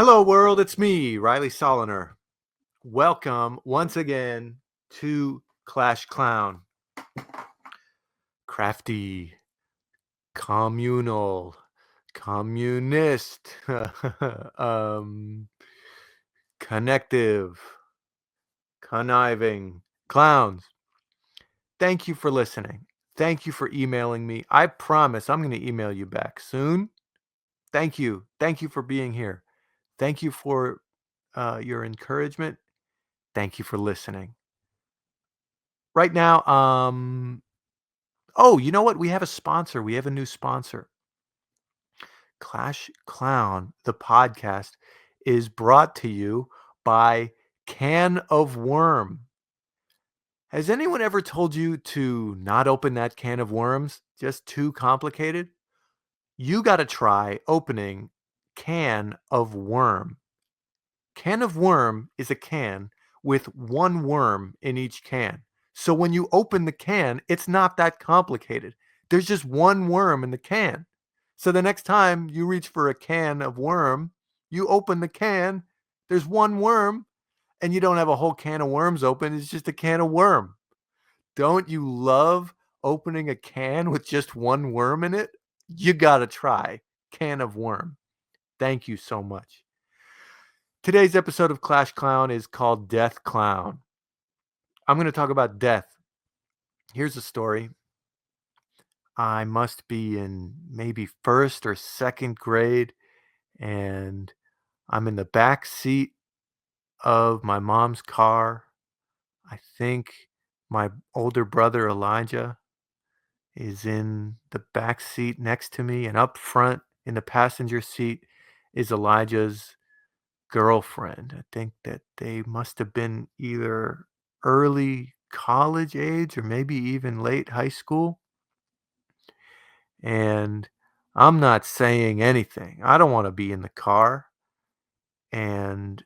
Hello, world. It's me, Riley Soliner. Welcome once again to Clash Clown. Crafty, communal, communist, connective, conniving clowns. Thank you for listening. Thank you for emailing me. I promise I'm going to email you back soon. Thank you. Thank you for being here. Thank you for your encouragement. Thank you for listening. Right now, oh, you know what? We have a sponsor. We have a new sponsor. Clash Clown, the podcast, is brought to you by Can of Worm. Has anyone ever told you to not open that can of worms? Just too complicated? You got to try opening Can of Worm. Can of Worm is a can with one worm in each can. So when you open the can, it's not that complicated. There's just one worm in the can. So the next time you reach for a can of worm, you open the can, there's one worm, and you don't have a whole can of worms open. It's just a can of worm. Don't you love opening a can with just one worm in it? You got to try Can of Worm. Thank you so much. Today's episode of Clash Clown is called Death Clown. I'm going to talk about death. Here's the story. I must be in maybe first or second grade, and I'm in the back seat of my mom's car. I think my older brother Elijah is in the back seat next to me, and up front in the passenger seat is Elijah's girlfriend. I think that they must have been either early college age or maybe even late high school. And I'm not saying anything. I don't want to be in the car. And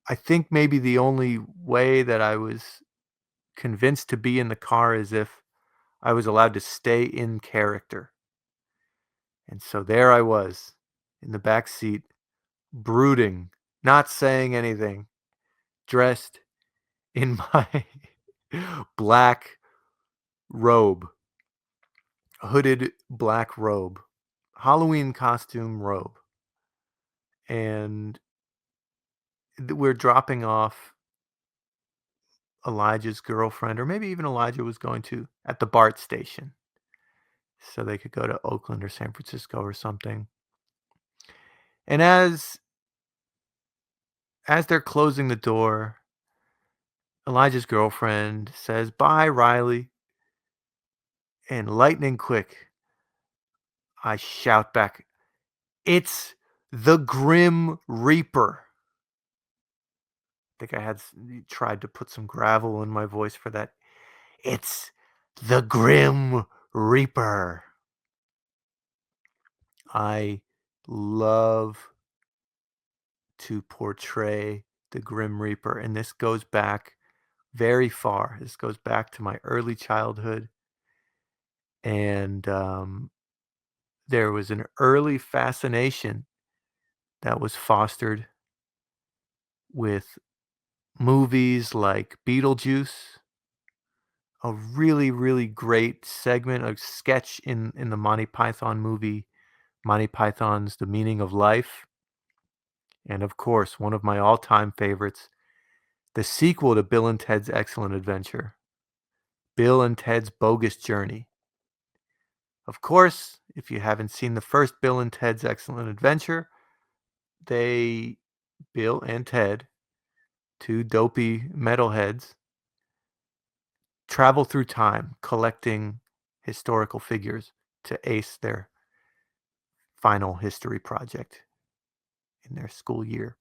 I think maybe the only way that I was convinced to be in the car is if I was allowed to stay in character. And so there I was in the back seat, brooding, not saying anything, dressed in my black robe, hooded black robe, Halloween costume robe. And we're dropping off Elijah's girlfriend, or maybe even Elijah was going to, at the BART station. So they could go to Oakland or San Francisco or something. And as they're closing the door, Elijah's girlfriend says, "Bye, Riley." And lightning quick, I shout back, "It's the Grim Reaper." I think I had tried to put some gravel in my voice for that. It's the Grim Reaper. I love to portray the Grim Reaper, and this goes back very far. This goes back to my early childhood, and there was an early fascination that was fostered with movies like Beetlejuice, a really, really great segment, a sketch in the Monty Python movie, Monty Python's The Meaning of Life. And of course, one of my all-time favorites, the sequel to Bill and Ted's Excellent Adventure, Bill and Ted's Bogus Journey. Of course, if you haven't seen the first Bill and Ted's Excellent Adventure, Bill and Ted, two dopey metalheads, travel through time collecting historical figures to ace their final history project in their school year.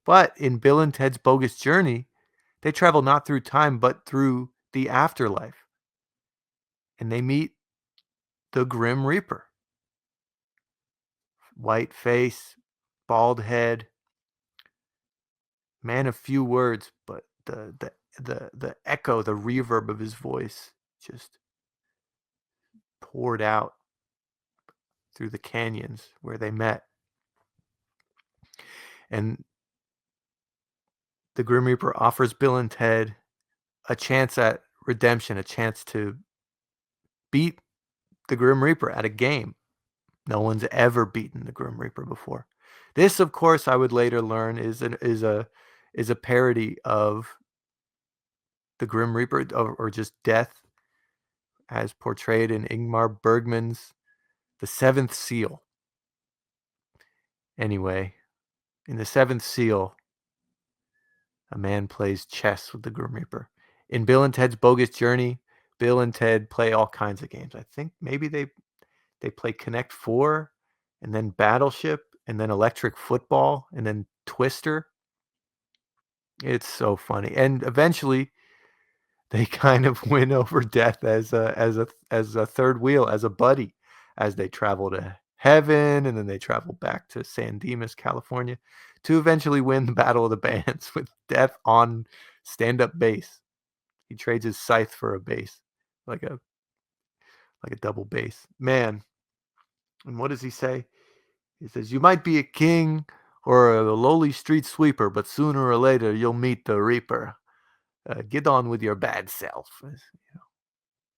But in Bill and Ted's Bogus Journey, they travel not through time, but through the afterlife. And they meet the Grim Reaper. White face, bald head, man of few words, but the echo, the reverb of his voice just poured out through the canyons where they met. And the Grim Reaper offers Bill and Ted a chance at redemption, a chance to beat the Grim Reaper at a game. No one's ever beaten the Grim Reaper before. This, of course, I would later learn is a parody of the Grim Reaper, or just death as portrayed in Ingmar Bergman's The Seventh Seal. Anyway, in The Seventh Seal, a man plays chess with the Grim Reaper. In Bill and Ted's Bogus Journey, Bill and Ted play all kinds of games. I think maybe they play Connect Four, and then Battleship, and then Electric Football, and then Twister. It's so funny. And eventually they kind of win over death as a third wheel, as a buddy, as they travel to heaven, and then they travel back to San Dimas, California, to eventually win the Battle of the Bands with death on stand-up bass. He trades his scythe for a bass, like a double bass. Man, and what does he say? He says, "You might be a king or a lowly street sweeper, but sooner or later you'll meet the Reaper. Get on with your bad self."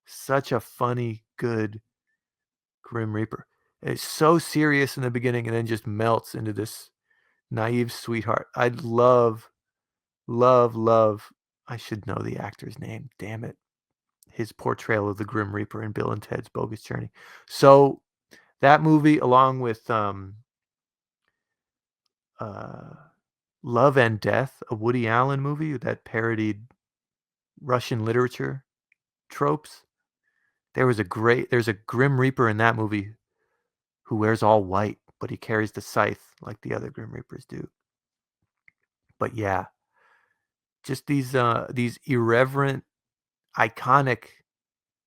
Such a funny, good Grim Reaper. It's so serious in the beginning and then just melts into this naive sweetheart. I love, love, love. I should know the actor's name. Damn it. His portrayal of the Grim Reaper in Bill and Ted's Bogus Journey. So that movie, along with uh, Love and Death, a Woody Allen movie that parodied Russian literature tropes. There's a Grim Reaper in that movie who wears all white, but he carries the scythe like the other Grim Reapers do. But yeah, just these irreverent, iconic,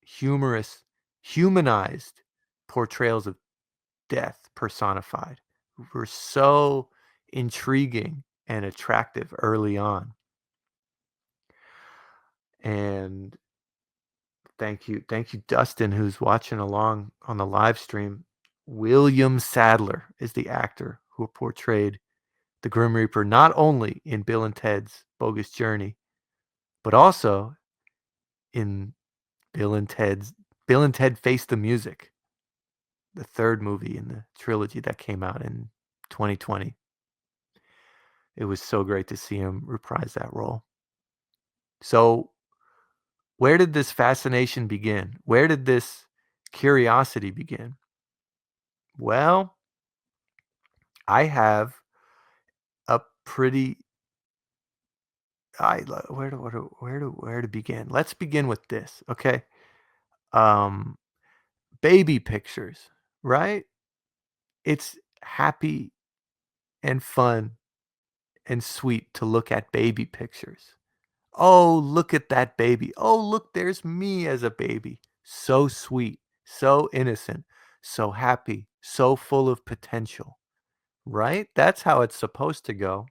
humorous, humanized portrayals of death personified were so intriguing and attractive early on. And thank you, Dustin, who's watching along on the live stream. William Sadler is the actor who portrayed the Grim Reaper not only in Bill and Ted's Bogus Journey, but also in Bill and Ted Face the Music, the third movie in the trilogy that came out in 2020. It was so great to see him reprise that role. So, where did this fascination begin? Where did this curiosity begin? Well, I have a pretty I where to begin? Let's begin with this, okay? Um Baby pictures, right? It's happy and fun and sweet to look at baby pictures. Oh, look at that baby. Oh, look, there's me as a baby. So sweet, so innocent, so happy, so full of potential, right? That's how it's supposed to go.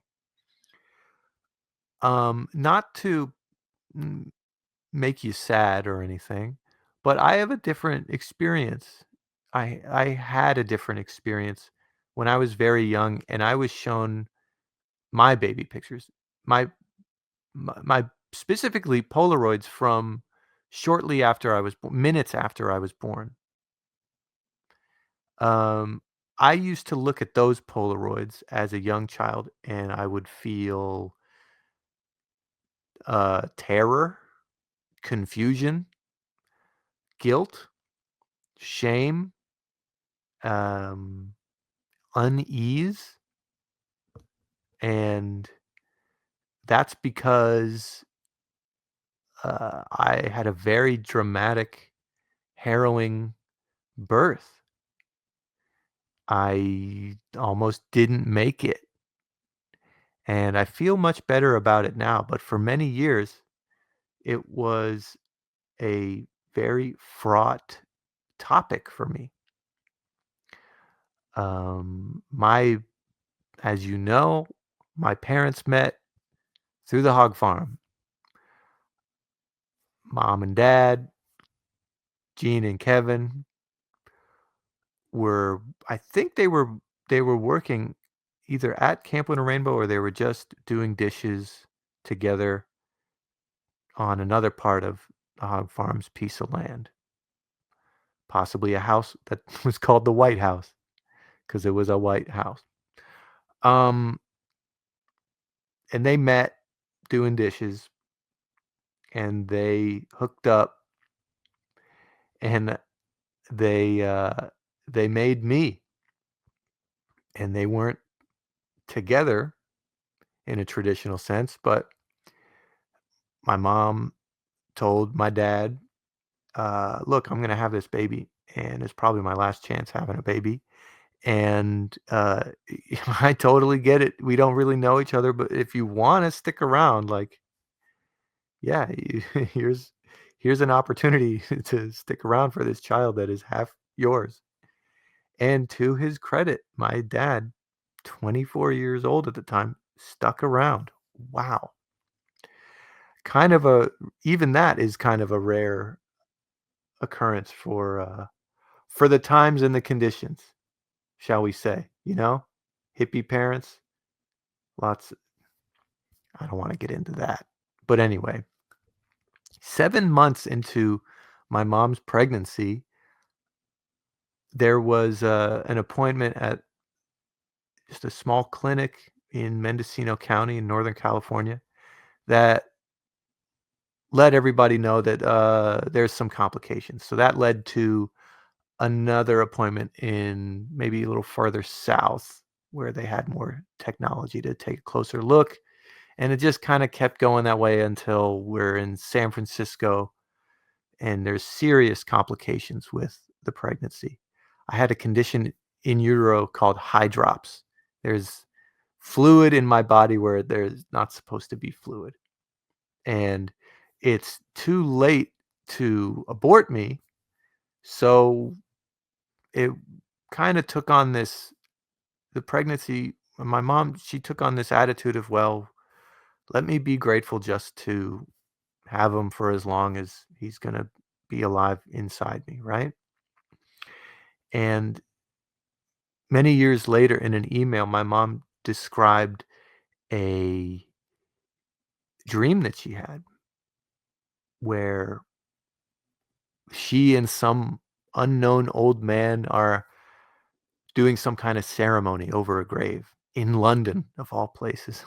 Not to mm, make you sad or anything, but I have a different experience. I had a different experience when I was very young and I was shown my baby pictures. My specifically Polaroids from shortly after I was minutes after I was born. Um, I used to look at those Polaroids as a young child, and I would feel terror, confusion, guilt, shame, um, unease, and that's because I had a very dramatic, harrowing birth. I almost didn't make it. And I feel much better about it now. But for many years, it was a very fraught topic for me. My, as you know, my parents met through the hog farm. Mom and dad, Gene and Kevin, were, I think they were working either at Camp Winter Rainbow or they were just doing dishes together on another part of the hog farm's piece of land, possibly a house that was called the White House because it was a white house. Um, and they met doing dishes and they hooked up and they uh, they made me, and they weren't together in a traditional sense, but my mom told my dad, "Look, I'm gonna have this baby, and it's probably my last chance having a baby." And I totally get it. We don't really know each other, but if you want to stick around, like, yeah, here's an opportunity to stick around for this child that is half yours. And to his credit, my dad, 24 years old at the time, stuck around. Wow. Kind of a Even that is kind of a rare occurrence for the times and the conditions, shall we say, you know? Hippie parents, lots I don't wanna get into that. But anyway, 7 months into my mom's pregnancy, there was, an appointment at just a small clinic in Mendocino County in Northern California that let everybody know that, there's some complications. So that led to another appointment in maybe a little farther south where they had more technology to take a closer look, and it just kinda kept going that way until we're in San Francisco, and there's serious complications with the pregnancy. I had a condition in utero called hydrops. There's fluid in my body where there's not supposed to be fluid, and it's too late to abort me, so it kinda took on this the pregnancy my mom, she took on this attitude of, "Well, let me be grateful just to have him for as long as he's gonna be alive inside me," right? And many years later in an email, my mom described a dream that she had where she and some unknown old man are doing some kind of ceremony over a grave in London, of all places.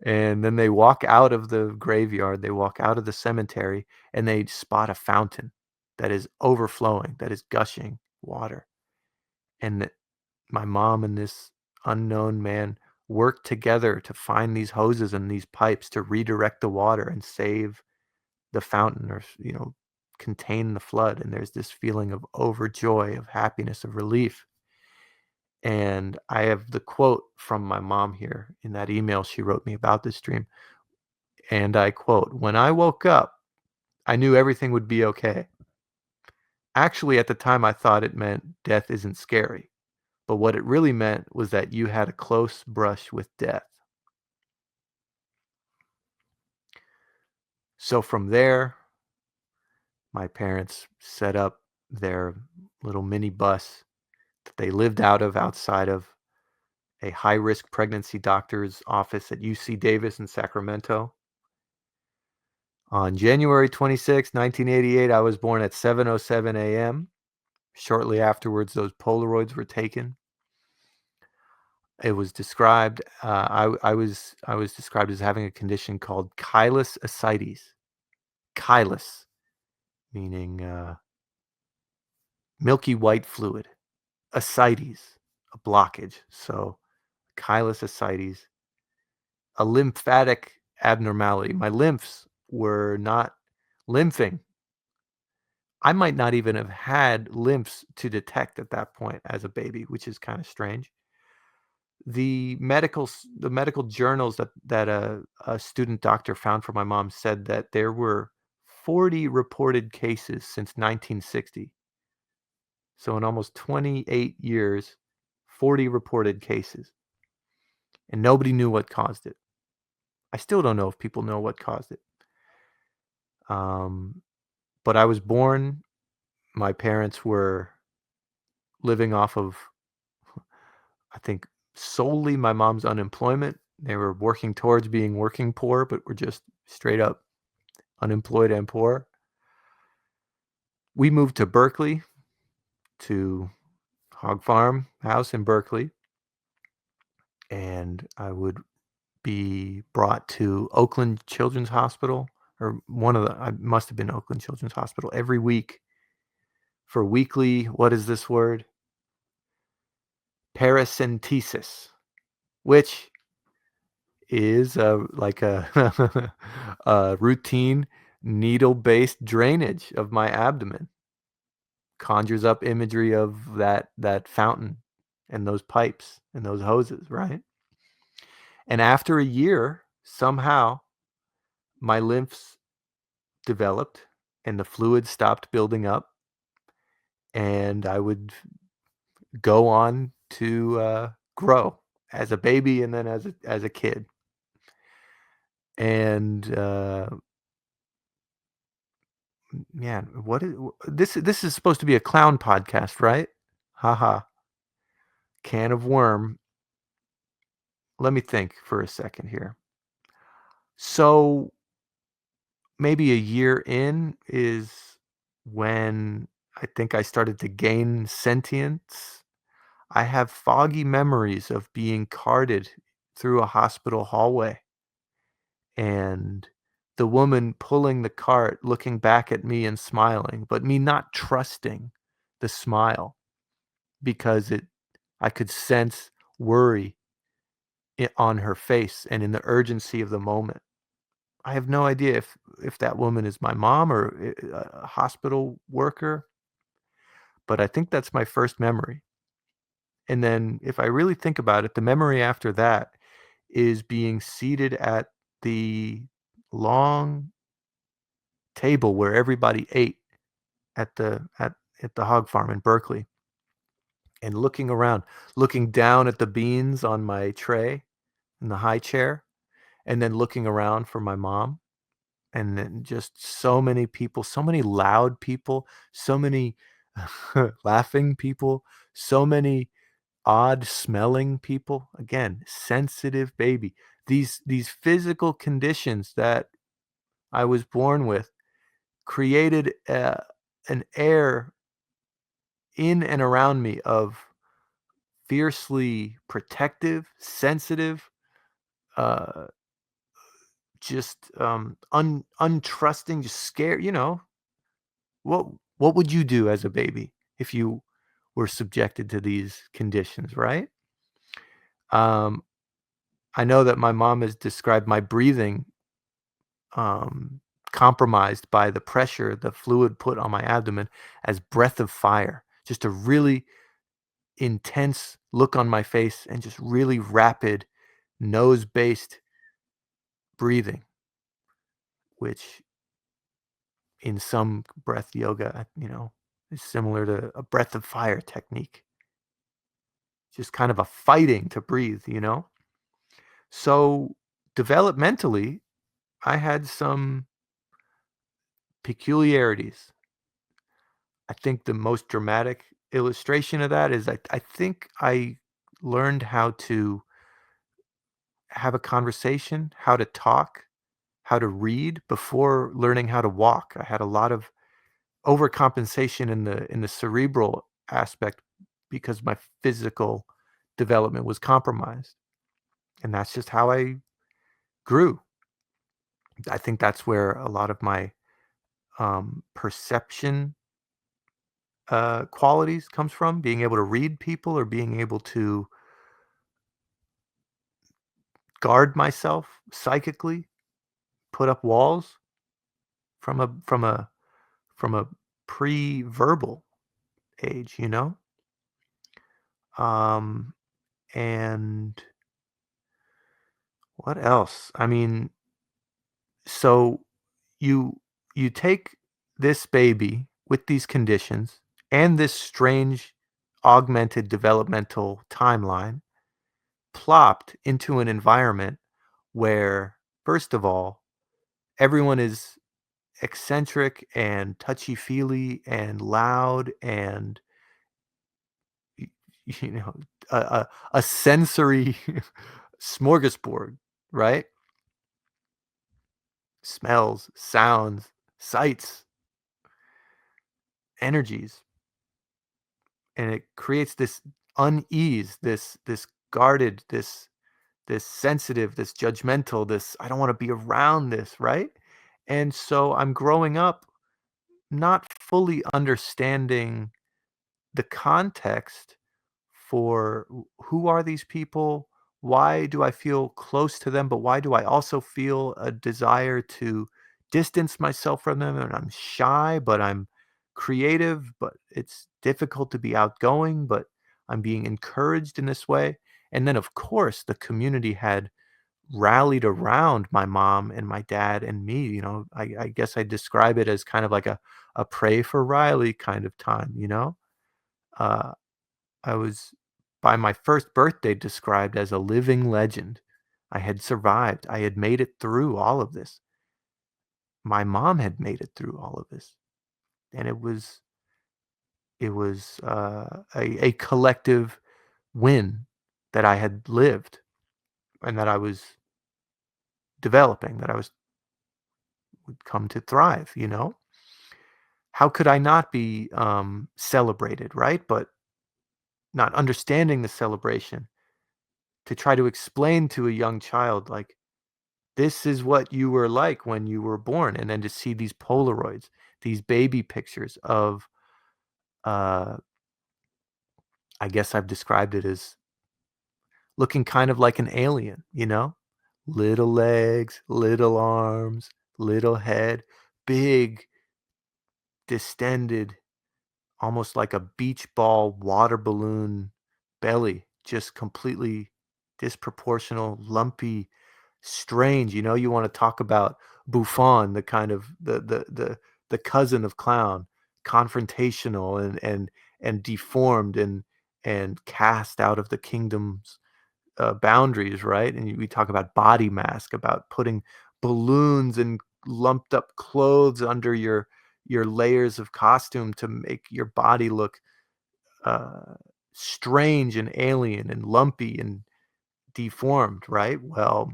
And then they walk out of the graveyard, they walk out of the cemetery, and they spot a fountain that is overflowing, that is gushing water. And my mom and this unknown man work together to find these hoses and these pipes to redirect the water and save the fountain or, contain the flood. And there's this feeling of overjoy, of happiness, of relief. And I have the quote from my mom here in that email she wrote me about this dream. And I quote, "When I woke up, I knew everything would be okay. Actually, at the time, I thought it meant death isn't scary. But what it really meant was that you had a close brush with death." So from there, my parents set up their little mini bus that they lived out of outside of a high risk pregnancy doctor's office at UC Davis in Sacramento. On January 26, 1988, I was born at 7:07 a.m. Shortly afterwards, those Polaroids were taken. It was described, I was described as having a condition called chylous ascites. Chylous, meaning, milky white fluid. Ascites, a blockage. So, chylous ascites, a lymphatic abnormality. My lymphs were not lymphing. I might not even have had lymphs to detect at that point as a baby, which is kinda strange. The medical journals that a student doctor found for my mom said that there were 40 reported cases since 1960. So in almost 28 years, 40 reported cases, and nobody knew what caused it. I still don't know if people know what caused it. Um, but I was born, my parents were living off of, I think, solely my mom's unemployment. They were working towards being working poor, but were just straight up unemployed and poor. We moved to Berkeley, to Hog Farm house in Berkeley, and I would be brought to Oakland Children's Hospital, or one of the I must have been Oakland Children's Hospital every week for weekly, what is this word? Paracentesis, which is like a, a routine needle-based drainage of my abdomen. Conjures up imagery of that fountain and those pipes and those hoses, right? And after a year, somehow my lymphs developed and the fluid stopped building up, and I would go on to grow as a baby and then as a kid. And man, what is this? This is supposed to be a clown podcast, right? Haha. Can of worm. Let me think for a second here. So maybe a year in is when I think I started to gain sentience. I have foggy memories of being carted through a hospital hallway and the woman pulling the cart looking back at me and smiling, but me not trusting the smile because I could sense worry on her face and in the urgency of the moment. I have no idea if that woman is my mom or a hospital worker, but I think that's my first memory. And then if I really think about it, the memory after that is being seated at the long table where everybody ate at the hog farm in Berkeley and looking around, looking down at the beans on my tray in the high chair, and then looking around for my mom. And then just so many people, so many loud people, so many laughing people, so many odd smelling people. Again, sensitive baby. These physical conditions that I was born with created an air in and around me of fiercely protective, sensitive, uh, just untrusting, just scared. What what would you do as a baby if you were subjected to these conditions, right? Um, I know that my mom has described my breathing um, compromised by the pressure the fluid put on my abdomen as breath of fire. Just a really intense look on my face and just really rapid nose-based breathing, which in some breath yoga, is similar to a breath of fire technique. Just kind of a fighting to breathe. So developmentally, I had some peculiarities. I think the most dramatic illustration of that is I think I learned how to have a conversation, how to talk, how to read before learning how to walk. I had a lot of overcompensation in the cerebral aspect because my physical development was compromised. And that's just how I grew. I think that's where a lot of my perception qualities comes from, being able to read people or being able to guard myself psychically, put up walls from a pre-verbal age. Um, and what else? I mean, so you you take this baby with these conditions and this strange augmented developmental timeline plopped into an environment where, first of all, everyone is eccentric and touchy-feely and loud and, y you know, a sensory smorgasbord, right? Smells, sounds, sights, energies, and it creates this unease, this guarded, this sensitive, this judgmental, this I don't want to be around this, right? And so I'm growing up not fully understanding the context for who are these people? Why do I feel close to them? But why do I also feel a desire to distance myself from them? And I'm shy, but I'm creative, but it's difficult to be outgoing, but I'm being encouraged in this way. And then, of course, the community had rallied around my mom and my dad and me. I guess I describe it as kind of like a pray for Riley kind of time, you know? Uh, I was, by my first birthday, described as a living legend. I had survived. I had made it through all of this. My mom had made it through all of this, and it was a collective win that I had lived and that I was developing, that I was would come to thrive. How could I not be celebrated, right? But not understanding the celebration to try to explain to a young child, like, this is what you were like when you were born, and then to see these Polaroids, these baby pictures of, uh, I guess I've described it as looking kind of like an alien, you know? Little legs, little arms, little head, big, distended, almost like a beach ball water balloon belly, just completely disproportional, lumpy, strange. You want to talk about Buffon, the kind of the cousin of clown, confrontational and deformed and cast out of the kingdom's boundaries, right? And we talk about body mask, about putting balloons and lumped up clothes under your layers of costume to make your body look uh, strange and alien and lumpy and deformed, right? Well,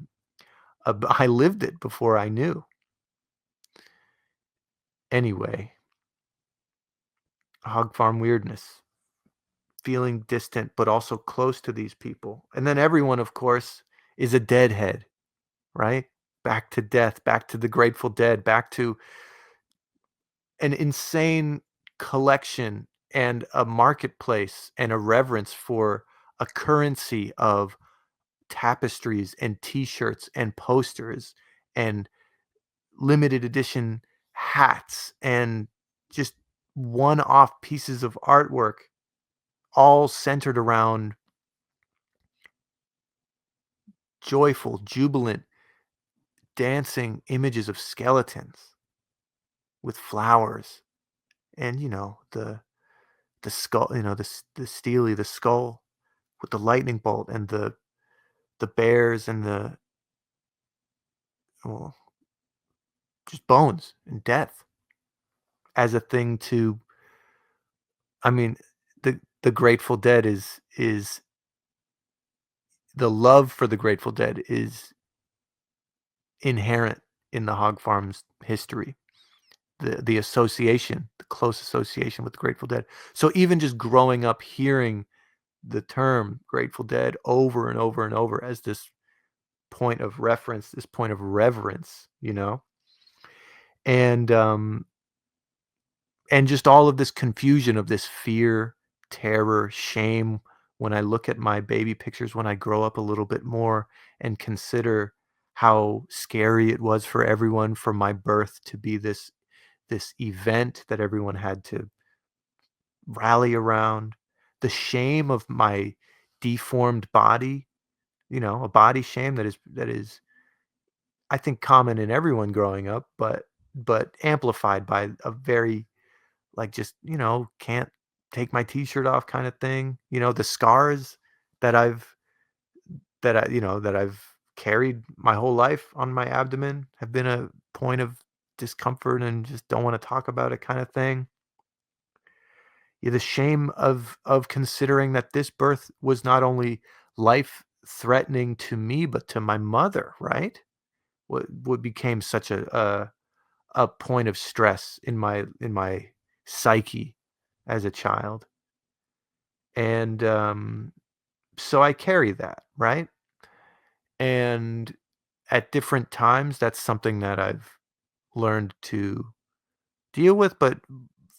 I lived it before I knew. Anyway, hog farm weirdness, feeling distant but also close to these people. And then everyone, of course, is a deadhead, right? Back to death, back to the Grateful Dead, back to an insane collection and a marketplace and a reverence for a currency of tapestries and t-shirts and posters and limited edition hats and just one-off pieces of artwork, all centered around joyful, jubilant, dancing images of skeletons with flowers and the skull, the steely, the skull with the lightning bolt and the bears and the, well, just bones and death as a thing to, I mean, the Grateful Dead is the love for the Grateful Dead is inherent in the hog farm's history. The association, the close association with the Grateful Dead. So even just growing up hearing the term Grateful Dead over and over and over as this point of reference, this point of reverence, and and just all of this confusion of this fear, terror, shame when I look at my baby pictures when I grow up a little bit more and consider how scary it was for everyone for my birth to be this event that everyone had to rally around, the shame of my deformed body, a body shame that is I think common in everyone growing up, but amplified by a very, like, just, can't take my t-shirt off kind of thing. The scars that I've carried my whole life on my abdomen have been a point of discomfort and just don't want to talk about it kind of thing. Yeah, the shame of considering that this birth was not only life-threatening to me, but to my mother, right? What became such a point of stress in my psyche as a child, and, so I carry that, right? And at different times, that's something that I've learned to deal with, but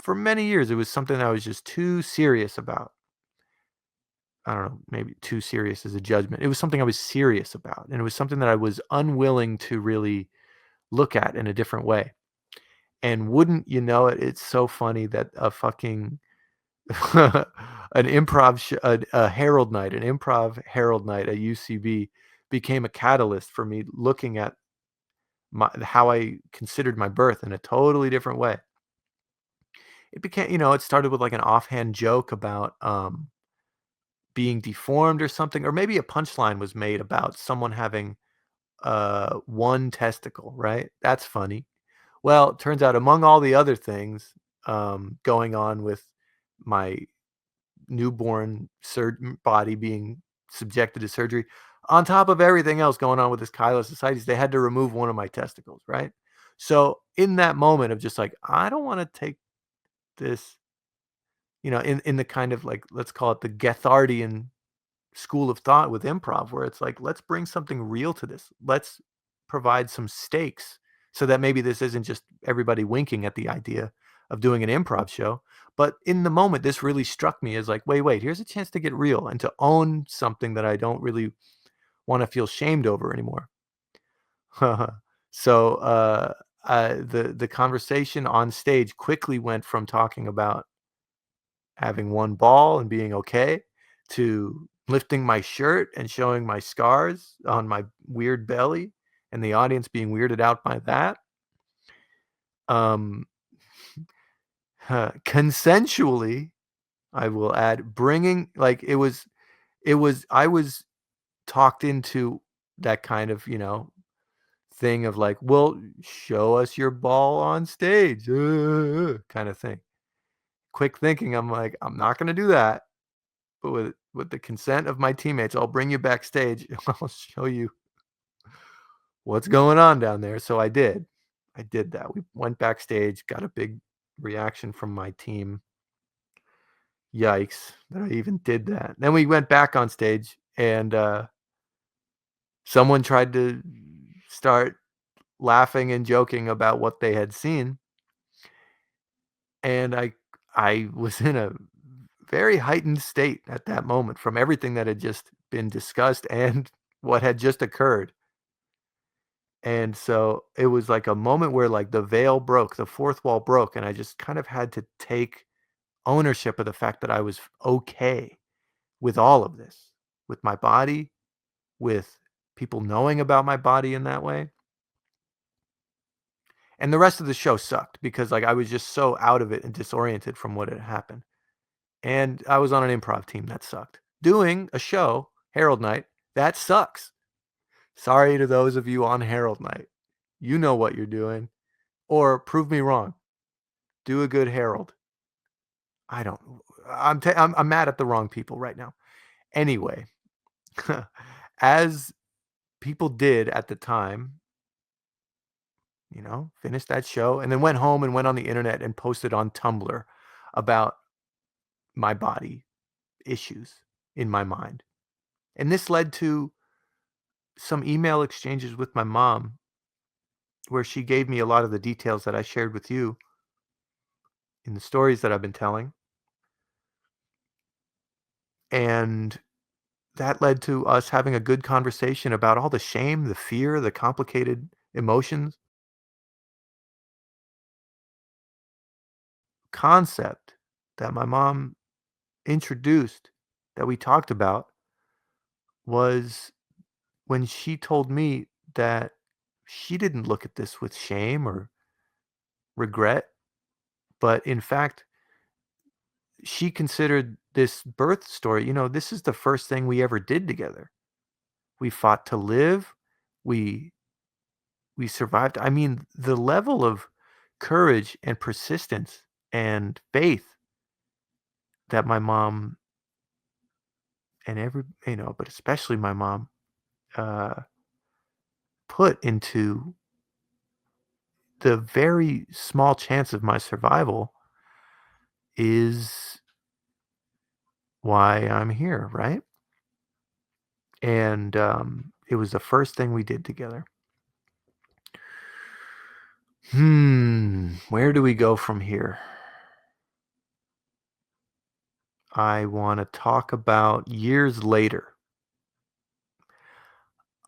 for many years, it was something I was just too serious about. I don't know, maybe too serious is a judgment. It was something I was serious about, and it was something that I was unwilling to really look at in a different way. And wouldn't you know it, it's so funny that a fucking a Herald night, an improv Herald night at UCB became a catalyst for me looking at how I considered my birth in a totally different way. It became, it started with like an offhand joke about being deformed or something, or maybe a punchline was made about someone having one testicle, right? That's funny. Well, it turns out among all the other things going on with my newborn body being subjected to surgery, on top of everything else going on with this chylosociety, they had to remove one of my testicles, right? So in that moment of just like, I don't want to take this, in the kind of like, let's call it the Gethardian school of thought with improv, where it's like, let's bring something real to this. Let's provide some stakes so that maybe this isn't just everybody winking at the idea of doing an improv show. But in the moment, this really struck me as like, wait, here's a chance to get real and to own something that I don't really want to feel shamed over anymore. So the conversation on stage quickly went from talking about having one ball and being okay to lifting my shirt and showing my scars on my weird belly and the audience being weirded out by that. Um, consensually, I will add, bringing like I was talked into that kind of, thing of like, well, show us your ball on stage, kind of thing. Quick thinking, I'm like, I'm not going to do that. But with the consent of my teammates, I'll bring you backstage. I'll show you what's going on down there. So I did. I did that. We went backstage, got a big reaction from my team. Yikes that I even did that. Then we went back on stage and someone tried to start laughing and joking about what they had seen. And I was in a very heightened state at that moment from everything that had just been discussed and what had just occurred. And so it was like a moment where like the veil broke, the fourth wall broke, and I just kind of had to take ownership of the fact that I was okay with all of this, with my body, with people knowing about my body in that way. And the rest of the show sucked because like I was just so out of it and disoriented from what had happened. And I was on an improv team that sucked. Doing a show, Herald Night, that sucks. Sorry to those of you on Herald Night. You know what you're doing. Or prove me wrong. Do a good Herald. I don't. I'm mad at the wrong people right now. Anyway, as people did at the time, finished that show and then went home and went on the internet and posted on Tumblr about my body issues in my mind. And this led to some email exchanges with my mom where she gave me a lot of the details that I shared with you in the stories that I've been telling. And that led to us having a good conversation about all the shame, the fear, the complicated emotions. Concept that my mom introduced that we talked about was when she told me that she didn't look at this with shame or regret, but in fact, she considered this birth story, this is the first thing we ever did together. We fought to live. We we survived. I mean, the level of courage and persistence and faith that my mom and but especially my mom, uh, put into the very small chance of my survival is why I'm here, right? And it was the first thing we did together. Where do we go from here? I want to talk about years later.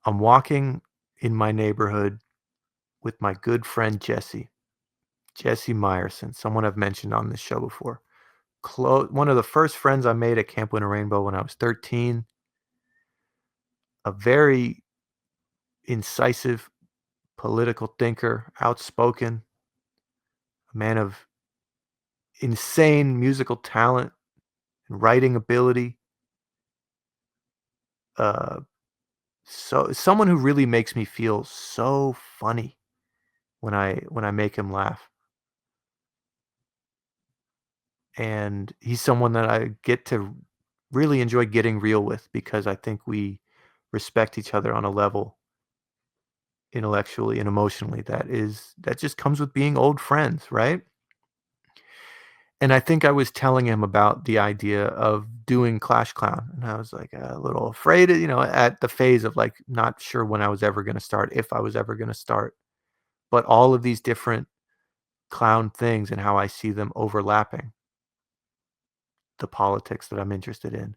I'm walking in my neighborhood with my good friend Jesse Meyerson, someone I've mentioned on this show before. One of the first friends I made at Camp Winter Rainbow when I was 13, a very incisive political thinker, outspoken, a man of insane musical talent and writing ability. Uh, so someone who really makes me feel so funny when I make him laugh. And he's someone that I get to really enjoy getting real with because I think we respect each other on a level intellectually and emotionally that just comes with being old friends, right? And I think I was telling him about the idea of doing Clash Clown, and I was like a little afraid, at the phase of like not sure when I was ever going to start, if I was ever going to start, but all of these different clown things and how I see them overlapping the politics that I'm interested in,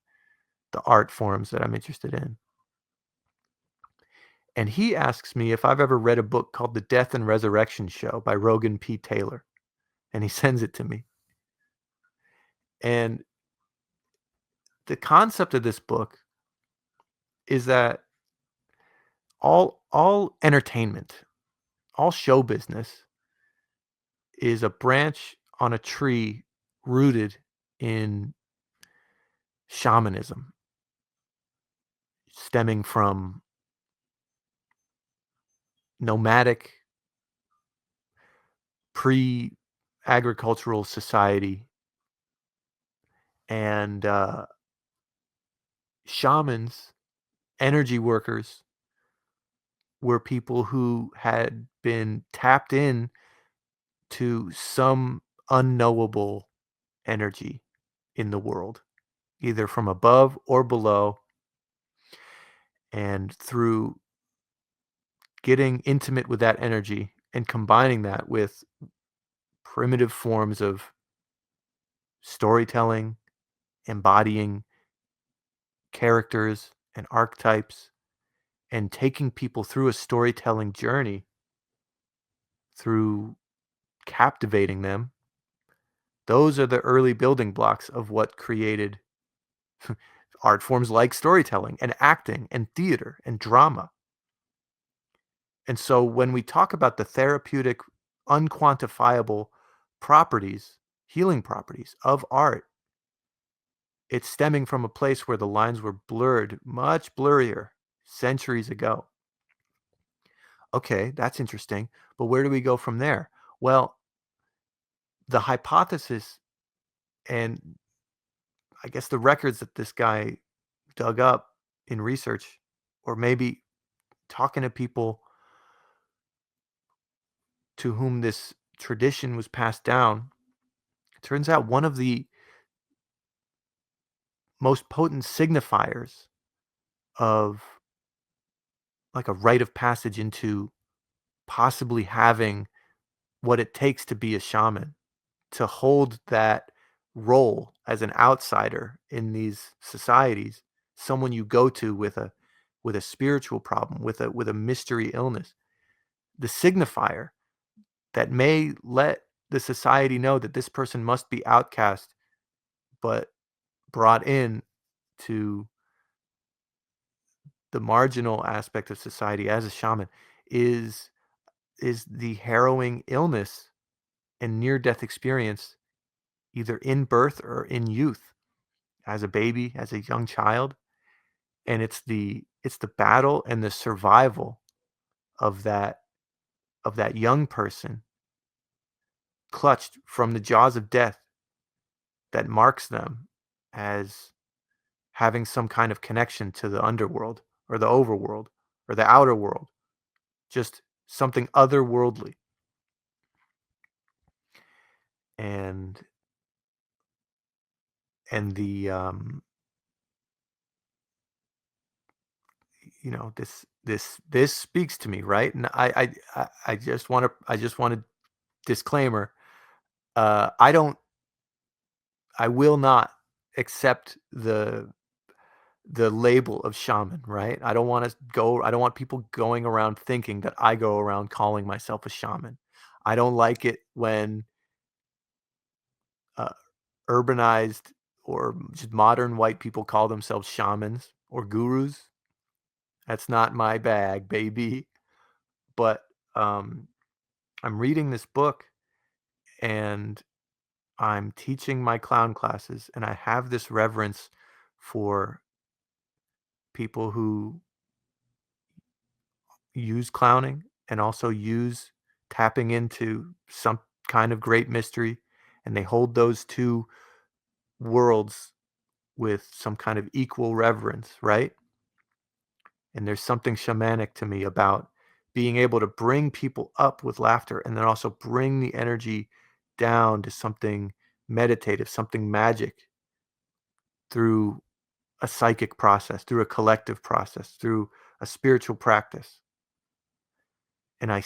the art forms that I'm interested in. And he asks me if I've ever read a book called The Death and Resurrection Show by Rogan P. Taylor, and he sends it to me. And the concept of this book is that all entertainment, all show business is a branch on a tree rooted in shamanism, stemming from nomadic pre-agricultural society. And shamans, energy workers, were people who had been tapped in to some unknowable energy in the world, either from above or below. And through getting intimate with that energy and combining that with primitive forms of storytelling, embodying characters and archetypes, and taking people through a storytelling journey, through captivating them, those are the early building blocks of what created art forms like storytelling and acting and theater and drama. And so when we talk about the therapeutic, unquantifiable properties, healing properties of art, it's stemming from a place where the lines were blurred, much blurrier centuries ago. Okay, that's interesting. But where do we go from there? Well, the hypothesis and I guess the records that this guy dug up in research, or maybe talking to people to whom this tradition was passed down, it turns out one of the most potent signifiers of like a rite of passage into possibly having what it takes to be a shaman, to hold that role as an outsider in these societies, someone you go to with a spiritual problem, with a mystery illness, the signifier that may let the society know that this person must be outcast but brought in to the marginal aspect of society as a shaman is is the harrowing illness and near death experience either in birth or in youth, as a baby, as a young child. And it's the battle and the survival of that young person clutched from the jaws of death that marks them as having some kind of connection to the underworld or the overworld or the outer world, just something otherworldly. And the this speaks to me, right? And I just want a disclaimer. I don't I will not accept the label of shaman, right? I don't want people going around thinking that I go around calling myself a shaman. I don't like it when uh, urbanized or just modern white people call themselves shamans or gurus. That's not my bag, baby. But um, I'm reading this book and I'm teaching my clown classes, and I have this reverence for people who use clowning and also use tapping into some kind of great mystery, and they hold those two worlds with some kind of equal reverence, right? And there's something shamanic to me about being able to bring people up with laughter and then also bring the energy down to something meditative, something magic through a psychic process, through a collective process, through a spiritual practice. And I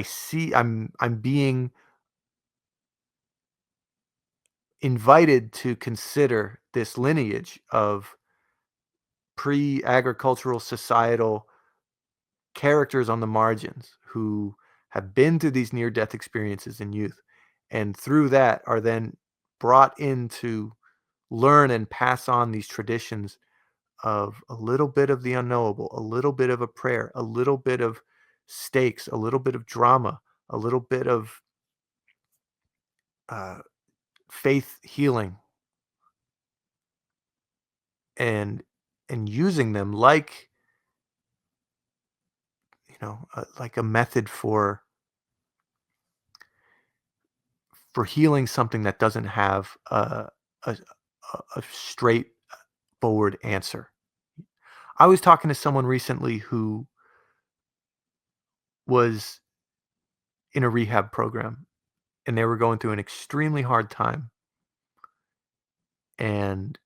see I'm being invited to consider this lineage of pre-agricultural societal characters on the margins who have been through these near-death experiences in youth, and through that are then brought in to learn and pass on these traditions of a little bit of the unknowable, a little bit of a prayer, a little bit of stakes, a little bit of drama, a little bit of uh, faith healing, and using them like like a method for healing something that doesn't have a, a straightforward answer. I was talking to someone recently who was in a rehab program, and they were going through an extremely hard time, and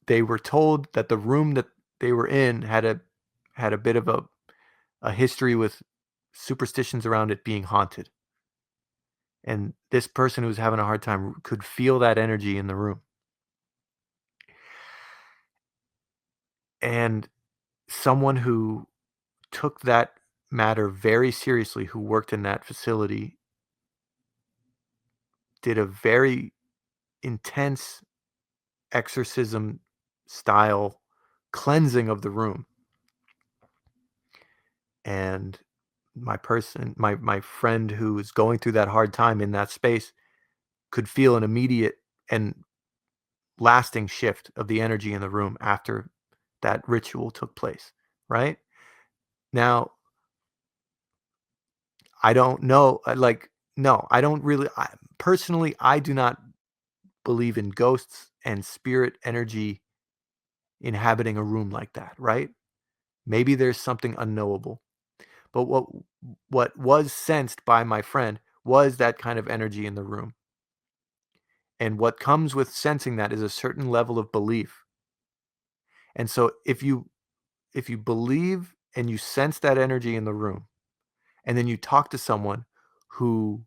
they were told that the room that they were in had a bit of a history with superstitions around it being haunted. And this person who was having a hard time could feel that energy in the room. And someone who took that matter very seriously, who worked in that facility, did a very intense exorcism style cleansing of the room. And my friend who was going through that hard time in that space could feel an immediate and lasting shift of the energy in the room after that ritual took place, right? Now, I don't know, no, I don't really personally, I do not believe in ghosts and spirit energy inhabiting a room like that, right? Maybe there's something unknowable. But what was sensed by my friend was that kind of energy in the room. And what comes with sensing that is a certain level of belief. And so if you believe and you sense that energy in the room, and then you talk to someone who,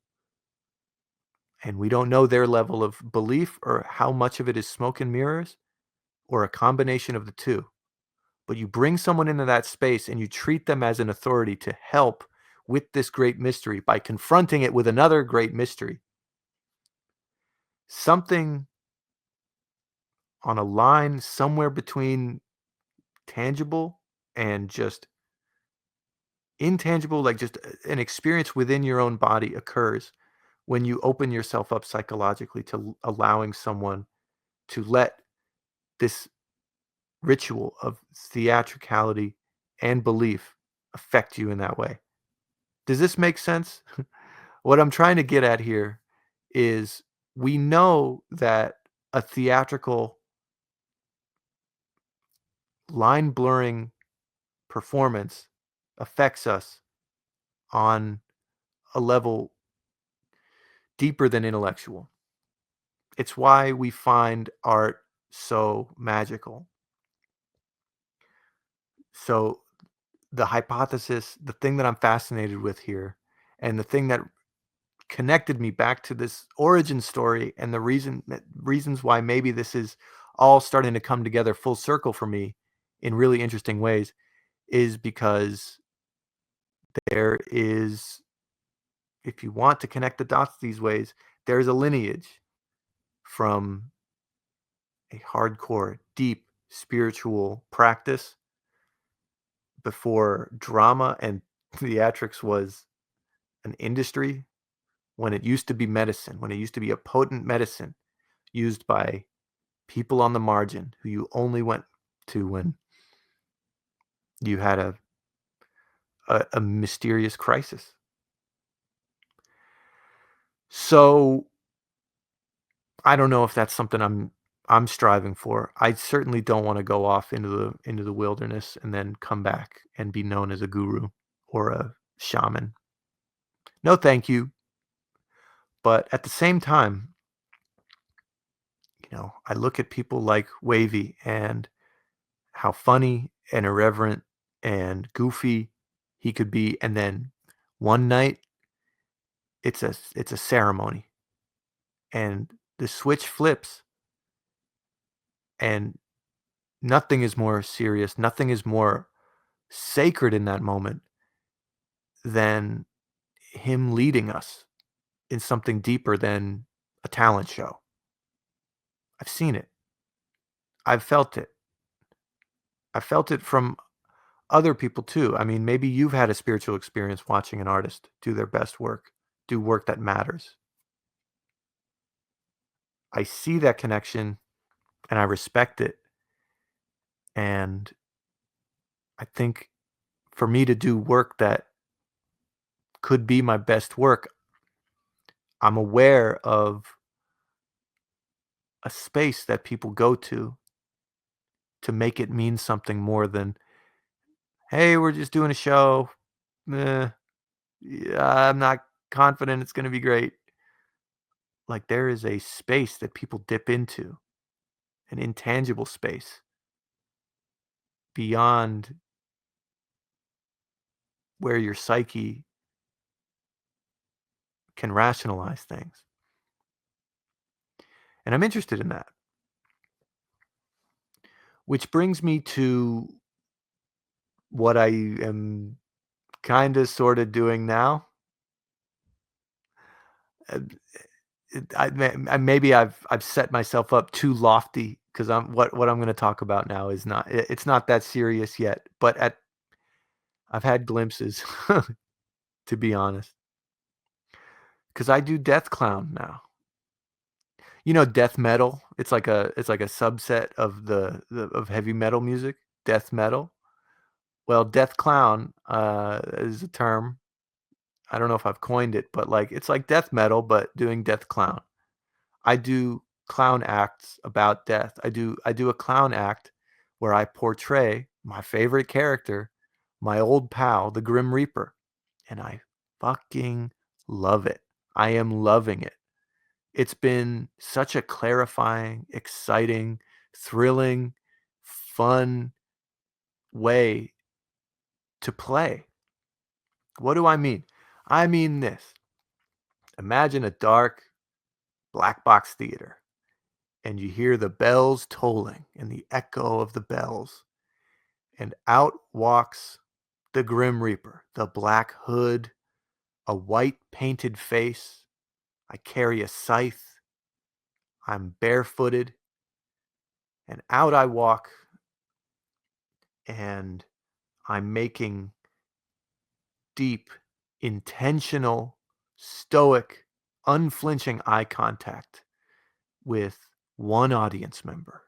and we don't know their level of belief or how much of it is smoke and mirrors or a combination of the two, but you bring someone into that space and you treat them as an authority to help with this great mystery by confronting it with another great mystery. Something on a line somewhere between tangible and just intangible, like just an experience within your own body occurs when you open yourself up psychologically to allowing someone to let this ritual of theatricality and belief affect you in that way. Does this make sense? What I'm trying to get at here is we know that a theatrical, line blurring performance affects us on a level deeper than intellectual. It's why we find art so magical. So, the hypothesis, the thing that I'm fascinated with here, and the thing that connected me back to this origin story and the reasons why maybe this is all starting to come together full circle for me in really interesting ways is because there is, if you want to connect the dots these ways, there's a lineage from a hardcore, deep spiritual practice before drama and theatrics was an industry, when it used to be medicine, when it used to be a potent medicine used by people on the margin who you only went to when you had a mysterious crisis. So I don't know if that's something I'm striving for. I certainly don't want to go off into the wilderness and then come back and be known as a guru or a shaman. No, thank you. But at the same time, I look at people like Wavy and how funny and irreverent and goofy he could be, and then one night it's a ceremony, and the switch flips, and nothing is more serious, nothing is more sacred in that moment than him leading us in something deeper than a talent show. I've seen it. I've felt it. I felt it from other people too. I mean, maybe you've had a spiritual experience watching an artist do their best work, do work that matters. I see that connection and I respect it. And I think for me to do work that could be my best work, I'm aware of a space that people go to make it mean something more than, hey, we're just doing a show. Eh, yeah, I'm not confident it's going to be great. Like there is a space that people dip into, an intangible space beyond where your psyche can rationalize things. And I'm interested in that. Which brings me to what I am kind of sort of doing now. Uh, maybe I've set myself up too lofty because what I'm going to talk about now is not, it's not that serious yet. But I've had glimpses, to be honest, because I do death clown now. Death metal. It's like a subset of the of heavy metal music. Death metal. Well, death clown is a term. I don't know if I've coined it, but like it's like death metal, but doing death clown. I do clown acts about death. I do a clown act where I portray my favorite character, my old pal, the Grim Reaper, and I fucking love it. I am loving it. It's been such a clarifying, exciting, thrilling, fun way to play. What do I mean? I mean this. Imagine a dark black box theater and you hear the bells tolling and the echo of the bells, and out walks the Grim Reaper, the black hood, a white painted face. I carry a scythe. I'm barefooted, and out I walk, and I'm making deep, intentional, stoic, unflinching eye contact with one audience member.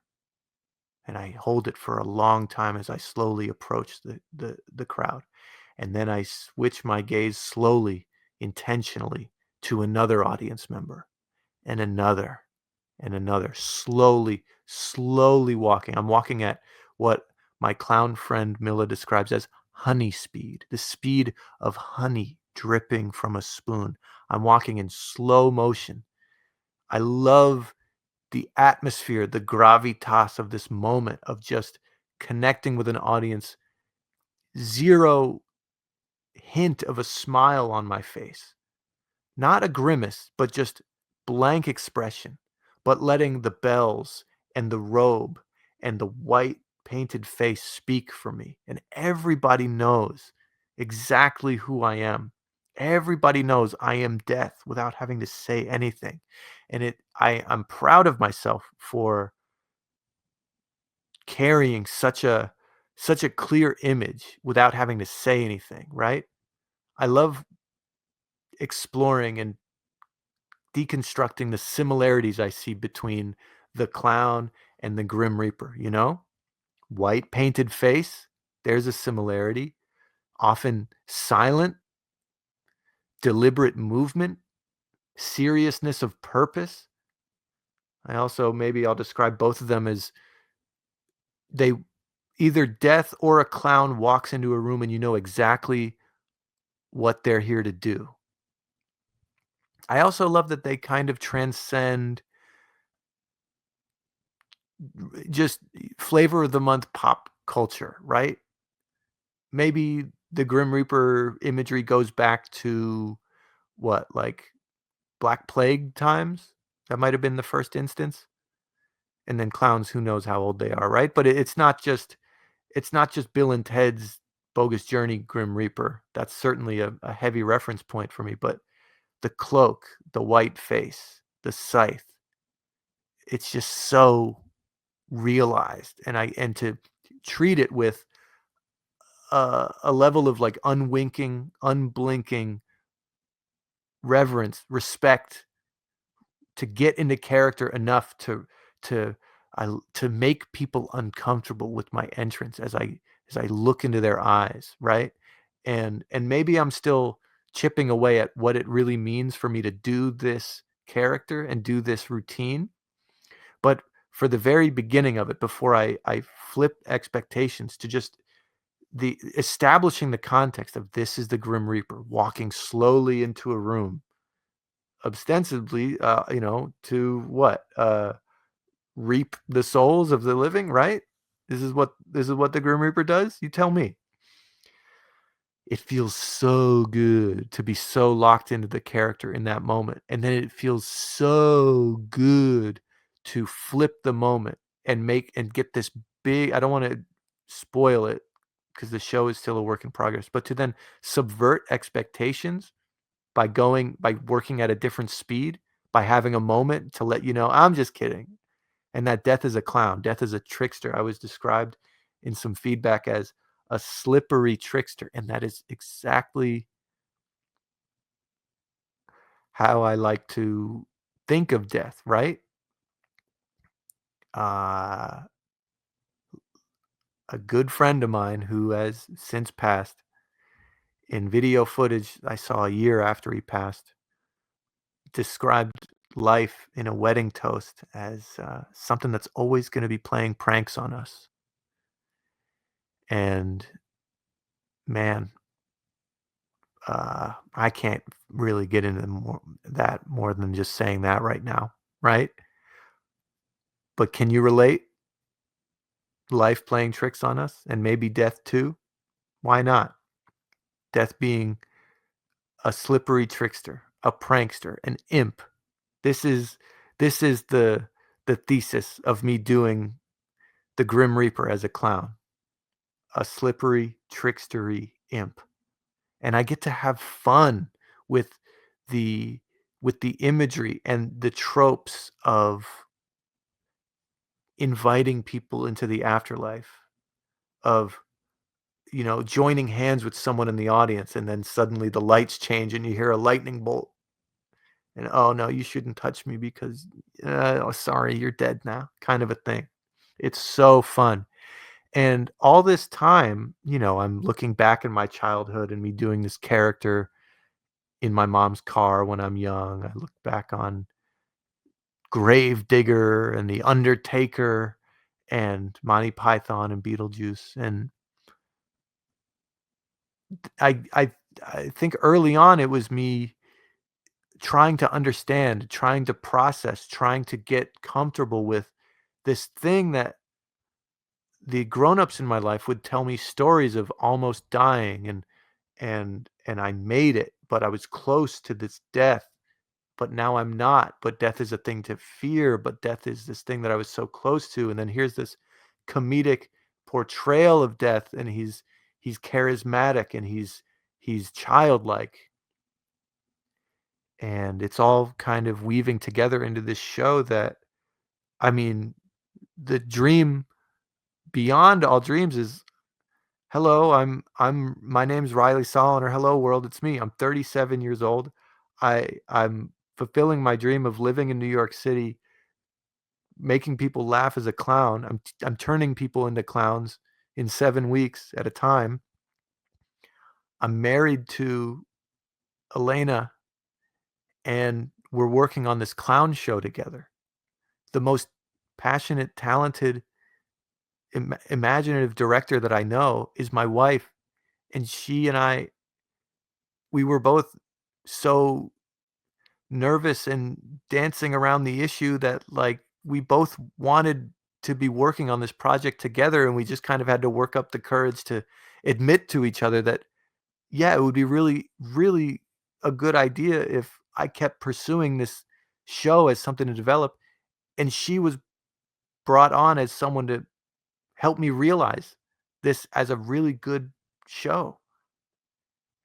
And I hold it for a long time as I slowly approach the crowd. And then I switch my gaze slowly, intentionally to another audience member and another. and another, slowly, slowly walking. I'm walking at what my clown friend Mila describes as honey speed, the speed of honey dripping from a spoon. I'm walking in slow motion. I love the atmosphere, the gravitas of this moment of just connecting with an audience, zero hint of a smile on my face. Not a grimace, but just blank expression, but letting the bells and the robe and the white painted face speak for me. And everybody knows exactly who I am. Everybody knows I am death without having to say anything. And I'm proud of myself for carrying such a clear image without having to say anything, right? I love exploring and deconstructing the similarities I see between the clown and the Grim Reaper, you know? White painted face, there's a similarity. Often silent, deliberate movement, seriousness of purpose. Maybe I'll describe both of them as they either death or a clown walks into a room and you know exactly what they're here to do. I also love that they kind of transcend just flavor of the month pop culture, right? Maybe the Grim Reaper imagery goes back to what, like Black Plague times? That might have been the first instance. And then clowns, who knows how old they are, right? But it's not just Bill and Ted's Bogus Journey Grim Reaper. That's certainly a heavy reference point for me. But the cloak, the white face, the scythe, it's just so realized. And to treat it with a level of like unwinking, unblinking reverence, respect, to get into character enough to to make people uncomfortable with my entrance as I look into their eyes, right? And maybe I'm still chipping away at what it really means for me to do this character and do this routine. But for the very beginning of it, before I flipped expectations to just the establishing the context of this is the Grim Reaper walking slowly into a room, ostensibly, to what? Reap the souls of the living, right? This is what the Grim Reaper does. You tell me. It feels so good to be so locked into the character in that moment, and then it feels so good to flip the moment and make and get this big. I don't want to spoil it because the show is still a work in progress, but to then subvert expectations by working at a different speed, by having a moment to let you know I'm just kidding, and that death is a clown, death is a trickster. I was described in some feedback as a slippery trickster, and that is exactly how I like to think of death, right? Uh, a good friend of mine who has since passed, in video footage I saw a year after he passed, described life in a wedding toast as something that's always going to be playing pranks on us. And man, I can't really get into more than just saying that right now, right? But can you relate? Life playing tricks on us, and maybe death too? Why not? Death being a slippery trickster, a prankster, an imp. This is this is the thesis of me doing the Grim Reaper as a clown, a slippery, trickstery imp. And I get to have fun with the with the imagery and the tropes of inviting people into the afterlife, of joining hands with someone in the audience, and then suddenly the lights change and you hear a lightning bolt, and oh no, you shouldn't touch me because oh sorry, you're dead now, kind of a thing. It's so fun. And all this time, I'm looking back in my childhood and me doing this character in my mom's car when I'm young. I look back on Gravedigger and The Undertaker and Monty Python and Beetlejuice, and I I I think early on it was me trying to understand, trying to process, trying to get comfortable with this thing that the grown-ups in my life would tell me stories of almost dying and I made it, but I was close to this death, but now I'm not. But death is a thing to fear, but death is this thing that I was so close to. And then here's this comedic portrayal of death, and he's charismatic and he's childlike. And it's all kind of weaving together into this show that I mean, the dream beyond all dreams is hello, I'm my name's Riley Solon, or hello world, it's me. I'm 37 years old. I'm fulfilling my dream of living in New York City, making people laugh as a clown. I'm turning people into clowns in 7 weeks at a time. I'm married to Elena, and we're working on this clown show together. The most passionate, talented, imaginative director that I know is my wife, and she and I, we were both so nervous and dancing around the issue that, like, we both wanted to be working on this project together, and we just kind of had to work up the courage to admit to each other that, yeah, it would be really, really a good idea if I kept pursuing this show as something to develop, and she was brought on as someone to help me realize this as a really good show,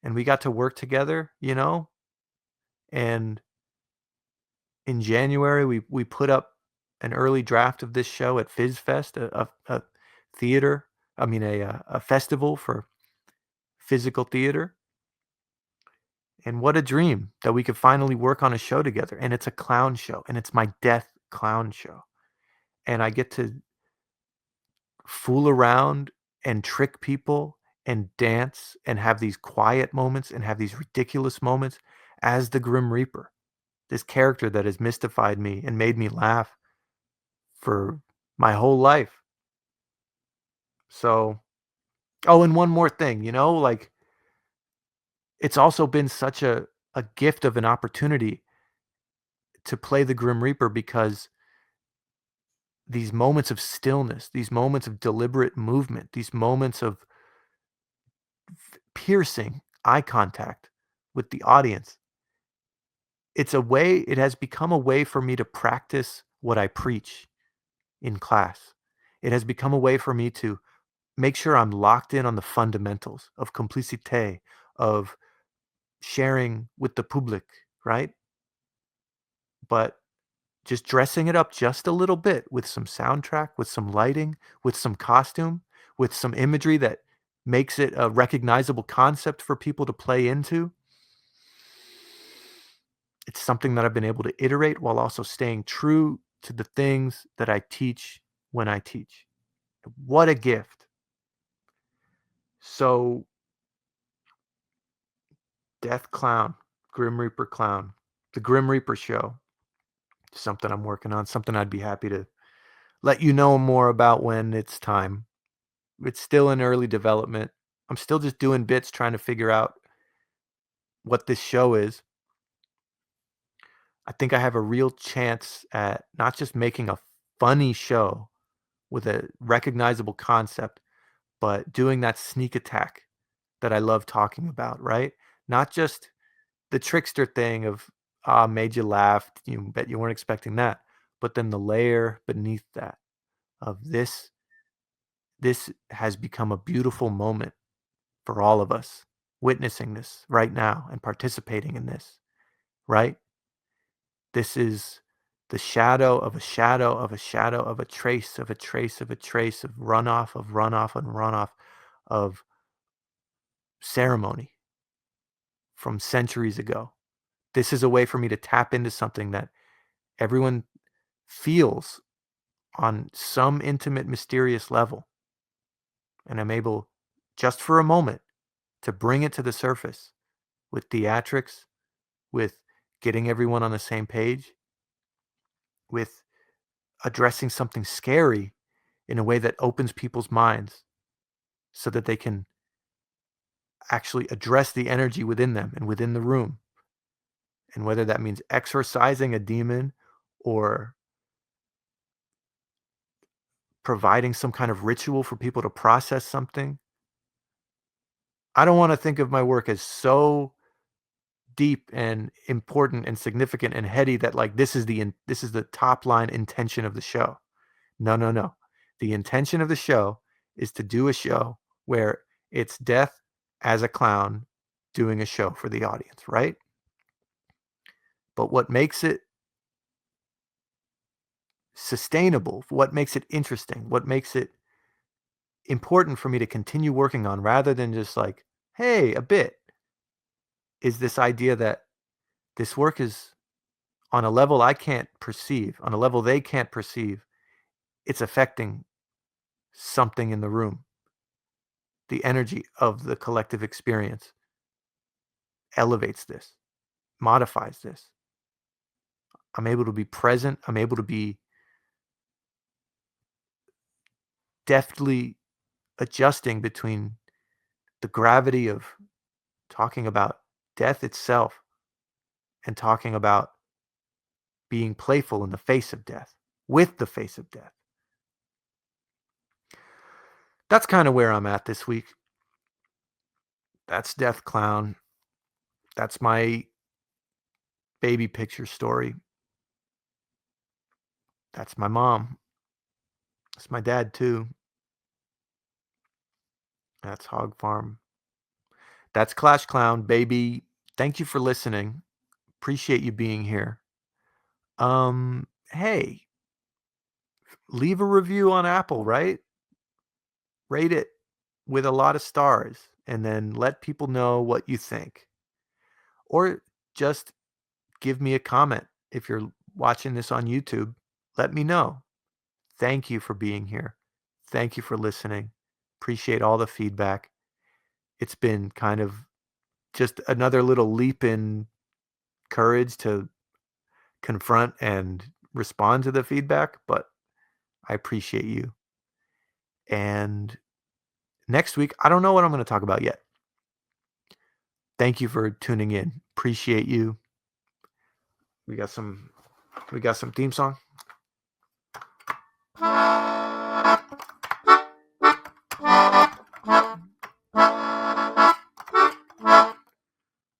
and we got to work together, and in January, we put up an early draft of this show at Fizz Fest, a theater, I mean, a festival for physical theater, and what a dream that we could finally work on a show together, and it's a clown show, and it's my death clown show, and I get to fool around and trick people and dance and have these quiet moments and have these ridiculous moments as the Grim Reaper, this character that has mystified me and made me laugh for my whole life. So, oh, and one more thing, like, it's also been such a gift of an opportunity to play the Grim Reaper because these moments of stillness, these moments of deliberate movement, these moments of piercing eye contact with the audience, it has become a way for me to practice what I preach in class. It has become a way for me to make sure I'm locked in on the fundamentals of complicité, of sharing with the public, right? But just dressing it up just a little bit with some soundtrack, with some lighting, with some costume, with some imagery that makes it a recognizable concept for people to play into. It's something that I've been able to iterate while also staying true to the things that I teach when I teach. What a gift. So, Death Clown, Grim Reaper Clown, the Grim Reaper Show, something I'm working on, something I'd be happy to let you know more about when it's time. It's still in early development. I'm still just doing bits trying to figure out what this show is. I think I have a real chance at not just making a funny show with a recognizable concept, but doing that sneak attack that I love talking about, right? Not just the trickster thing of, ah, made you laugh, you bet you weren't expecting that, but then the layer beneath that of this has become a beautiful moment for all of us witnessing this right now and participating in this, right? This is the shadow of a shadow of a shadow of a trace of a trace of a trace of runoff of runoff and runoff of ceremony from centuries ago. This is a way for me to tap into something that everyone feels on some intimate, mysterious level. And I'm able, just for a moment, to bring it to the surface with theatrics, with getting everyone on the same page, with addressing something scary in a way that opens people's minds so that they can actually address the energy within them and within the room. And whether that means exorcising a demon or providing some kind of ritual for people to process something. I don't want to think of my work as so deep and important and significant and heady that like this is the top line intention of the show. No, no, no. The intention of the show is to do a show where it's Death as a clown doing a show for the audience, right? But what makes it sustainable, what makes it interesting, what makes it important for me to continue working on rather than just like, hey, a bit, is this idea that this work is on a level I can't perceive, on a level they can't perceive. It's affecting something in the room. The energy of the collective experience elevates this, modifies this. I'm able to be present. I'm able to be deftly adjusting between the gravity of talking about death itself and talking about being playful in the face of death, with the face of death. That's kind of where I'm at this week. That's Death Clown. That's my baby picture story. That's my mom. That's my dad, too. That's Hog Farm. That's Clash Clown, baby. Thank you for listening. Appreciate you being here. Hey, leave a review on Apple, right? Rate it with a lot of stars and then let people know what you think. Or just give me a comment. If you're watching this on YouTube, let me know. Thank you for being here. Thank you for listening. Appreciate all the feedback. It's been kind of just another little leap in courage to confront and respond to the feedback, but I appreciate you. And next week, I don't know what I'm going to talk about yet. Thank you for tuning in. Appreciate you. We got some theme song.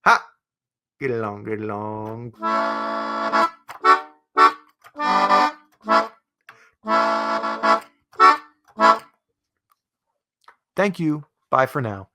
Ha! Get along, get along. Thank you. Bye for now.